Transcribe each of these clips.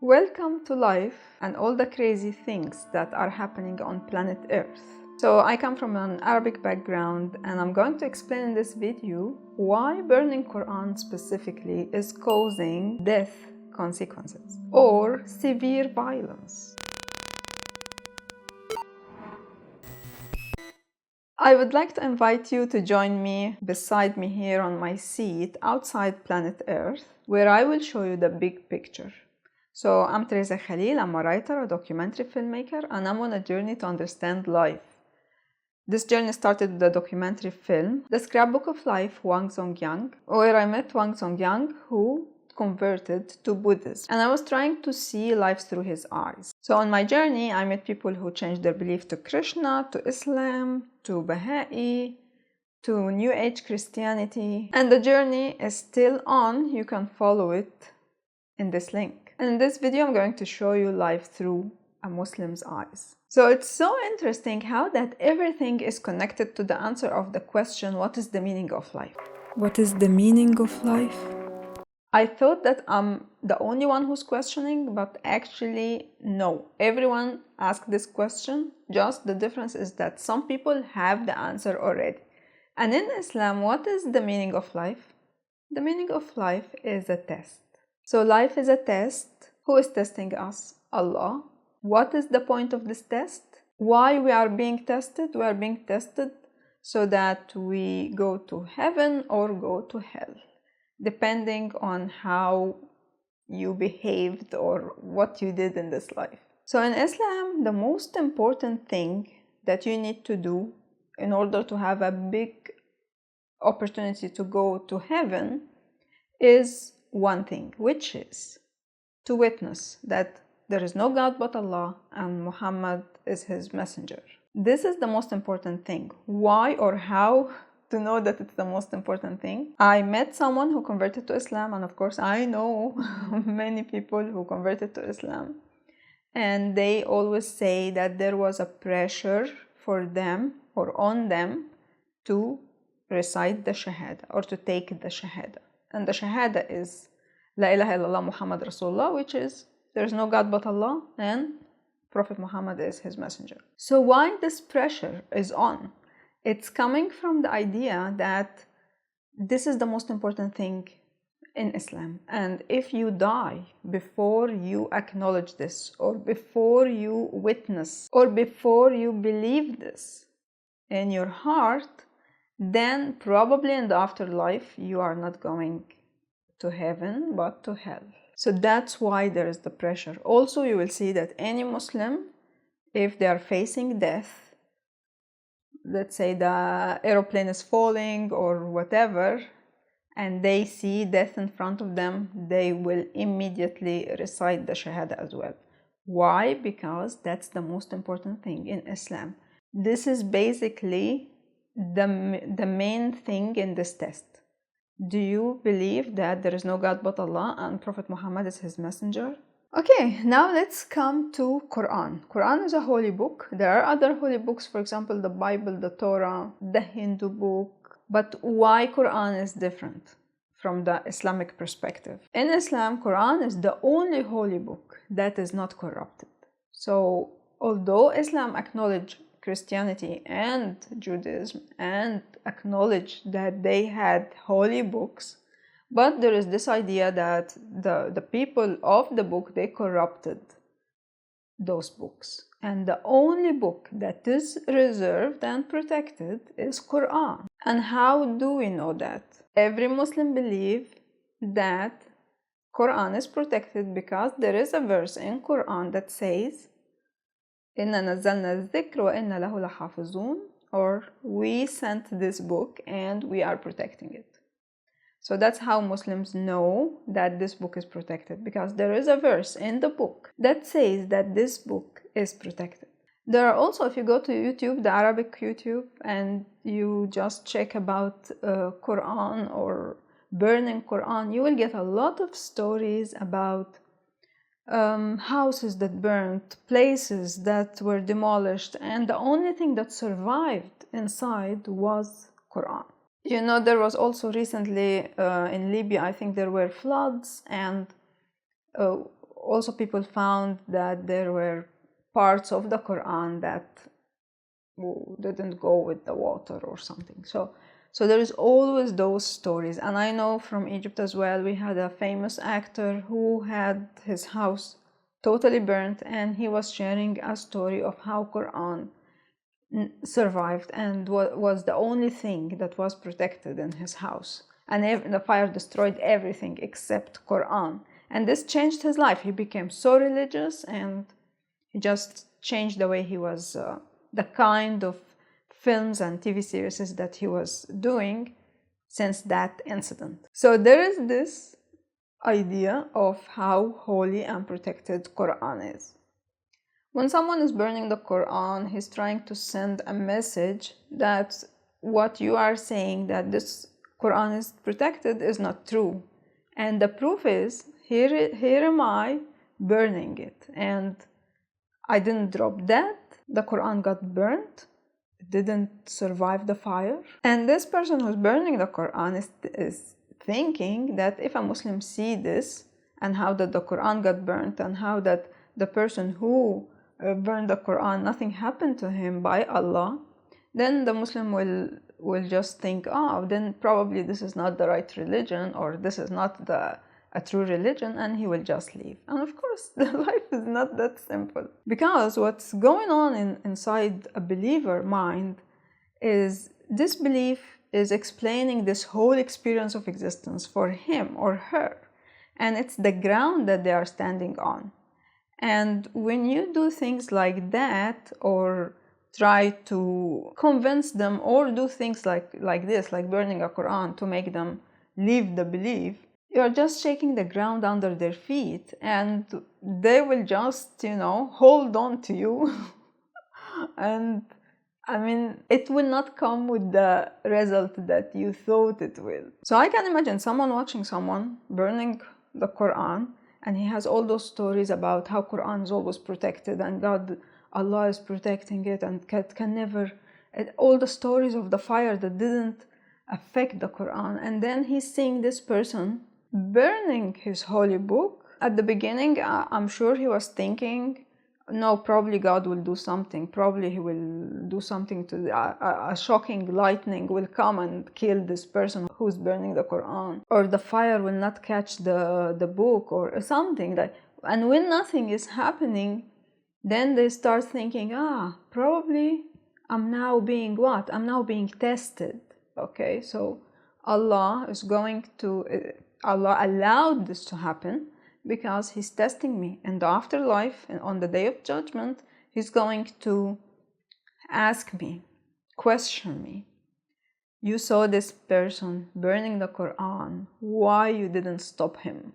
Welcome to life and all the crazy things that are happening on planet Earth. So I come from an Arabic background and I'm going to explain in this video why burning Quran specifically is causing death consequences or severe violence. I would like to invite you to join me beside me here on my seat outside planet Earth, where I will show you the big picture. So I'm Theresa Khalil, I'm a writer, a documentary filmmaker, and I'm on a journey to understand life. This journey started with the documentary film, The Scrapbook of Life, Wang Zongyang, where I met Wang Zongyang, who converted to Buddhism, and I was trying to see life through his eyes. So on my journey, I met people who changed their belief to Krishna, to Islam, to Baha'i, to New Age Christianity, and the journey is still on. You can follow it in this link. And in this video, I'm going to show you life through a Muslim's eyes. So it's so interesting how that everything is connected to the answer of the question, what is the meaning of life? What is the meaning of life? I thought that I'm the only one who's questioning, but actually no. Everyone asked this question, just the difference is that some people have the answer already. And in Islam, what is the meaning of life? The meaning of life is a test. So life is a test. Who is testing us? Allah. What is the point of this test? Why we are being tested? We are being tested so that we go to heaven or go to hell, depending on how you behaved or what you did in this life. So in Islam, the most important thing that you need to do in order to have a big opportunity to go to heaven is one thing, which is to witness that there is no God but Allah and Muhammad is his messenger. This is the most important thing. Why or how to know that it's the most important thing? I met someone who converted to Islam, and of course I know many people who converted to Islam, and they always say that there was a pressure for them or on them to recite the Shahada or to take the Shahada. And the Shahada is La ilaha illallah Muhammad Rasulullah, which is there is no God but Allah and Prophet Muhammad is his messenger. So why this pressure is on? It's coming from the idea that this is the most important thing in Islam. And if you die before you acknowledge this, or before you witness, or before you believe this in your heart, then probably in the afterlife you are not going to heaven but to hell. So that's why there is the pressure. Also, you will see that any Muslim, if they are facing death, let's say the aeroplane is falling or whatever, and they see death in front of them, they will immediately recite the Shahada as well. Why? Because that's the most important thing in Islam. This is basically the main thing in this test. Do you believe that there is no God but Allah and Prophet Muhammad is his messenger? Okay, now let's come to Quran. Quran is a holy book. There are other holy books, for example, the Bible, the Torah, the Hindu book. But why Quran is different from the Islamic perspective? In Islam, Quran is the only holy book that is not corrupted. So although Islam acknowledges Christianity and Judaism and acknowledge that they had holy books, but there is this idea that the people of the book, they corrupted those books. And the only book that is reserved and protected is Quran. And how do we know that? Every Muslim believes that Quran is protected because there is a verse in Quran that says إِنَّا نَزَّلْنَا الذِّكْرَ وَإِنَّا لَهُ لَحَافِظُونَ, or we sent this book and we are protecting it. So that's how Muslims know that this book is protected, because there is a verse in the book that says that this book is protected. There are also, if you go to YouTube, the Arabic YouTube, and you just check about Quran or burning Quran, you will get a lot of stories about houses that burnt, places that were demolished, and the only thing that survived inside was Quran. You know, there was also recently in Libya, I think there were floods, and also people found that there were parts of the Quran that didn't go with the water or something. So there is always those stories. And I know from Egypt as well, we had a famous actor who had his house totally burnt, and he was sharing a story of how Quran survived and was the only thing that was protected in his house. And the fire destroyed everything except Quran. And this changed his life. He became so religious, and he just changed the way he was, the kind of films and TV series that he was doing since that incident. So there is this idea of how holy and protected Quran is. When someone is burning the Quran, he's trying to send a message that what you are saying, that this Quran is protected, is not true. And the proof is, here am I burning it. And I didn't drop that. The Quran got burnt. It didn't survive the fire. And this person who's burning the Quran is thinking that if a Muslim see this, and how that the Quran got burnt, and how that the person who burned the Quran, nothing happened to him by Allah, then the Muslim will just think, oh, then probably this is not the right religion, or this is not a true religion, and he will just leave. And of course, the life is not that simple. Because what's going on inside a believer mind is this belief is explaining this whole experience of existence for him or her. And it's the ground that they are standing on. And when you do things like that, or try to convince them, or do things like this, like burning a Quran to make them leave the belief, you're just shaking the ground under their feet, and they will just, hold on to you. And I mean, it will not come with the result that you thought it will. So I can imagine someone watching someone burning the Quran, and he has all those stories about how Quran is always protected, and Allah is protecting it, and can never, all the stories of the fire that didn't affect the Quran. And then he's seeing this person burning his holy book. At the beginning, I'm sure he was thinking, no, probably God will do something. Probably he will do something to a shocking lightning will come and kill this person who's burning the Quran, or the fire will not catch the book, or something like. And when nothing is happening, then they start thinking, probably I'm now being what? I'm now being tested. Okay, so Allah allowed this to happen because He's testing me. In the afterlife, and on the day of judgment, He's going to ask me, question me. You saw this person burning the Quran. Why you didn't stop him?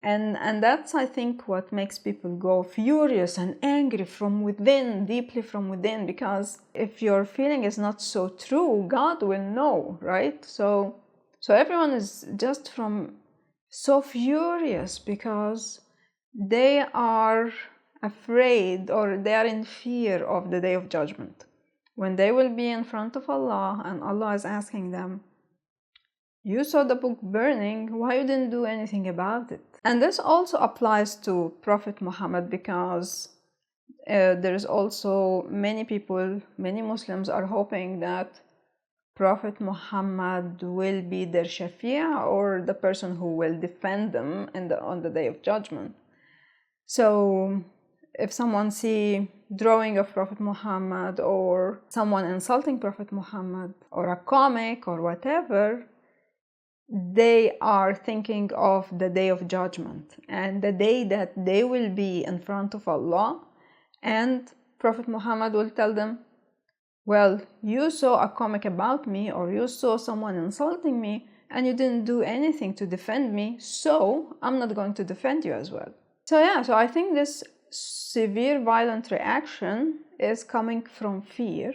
And that's, I think, what makes people go furious and angry from within, deeply from within, because if your feeling is not so true, God will know, right? So everyone is just so furious because they are afraid, or they are in fear of the day of judgment, when they will be in front of Allah, and Allah is asking them, you saw the book burning, why you didn't do anything about it? And this also applies to Prophet Muhammad, because there is also many Muslims are hoping that Prophet Muhammad will be their shafi'ah, or the person who will defend them on the day of judgment. So if someone see drawing of Prophet Muhammad, or someone insulting Prophet Muhammad, or a comic or whatever, they are thinking of the day of judgment, and the day that they will be in front of Allah, and Prophet Muhammad will tell them, well, you saw a comic about me, or you saw someone insulting me, and you didn't do anything to defend me, so I'm not going to defend you as well. So I think this severe violent reaction is coming from fear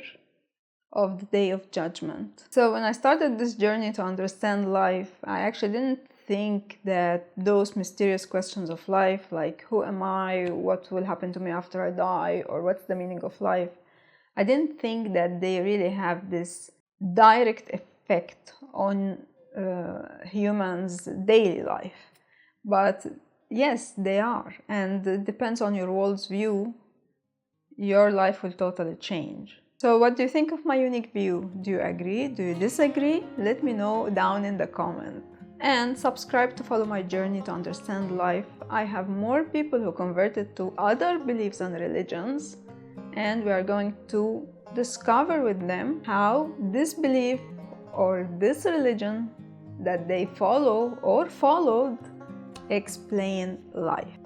of the day of judgment. So when I started this journey to understand life, I actually didn't think that those mysterious questions of life, like who am I, what will happen to me after I die, or what's the meaning of life, I didn't think that they really have this direct effect on humans' daily life. But yes, they are, and it depends on your worldview. Your life will totally change. So what do you think of my unique view? Do you agree? Do you disagree? Let me know down in the comment. And subscribe to follow my journey to understand life. I have more people who converted to other beliefs and religions, and we are going to discover with them how this belief or this religion that they follow or followed explain life.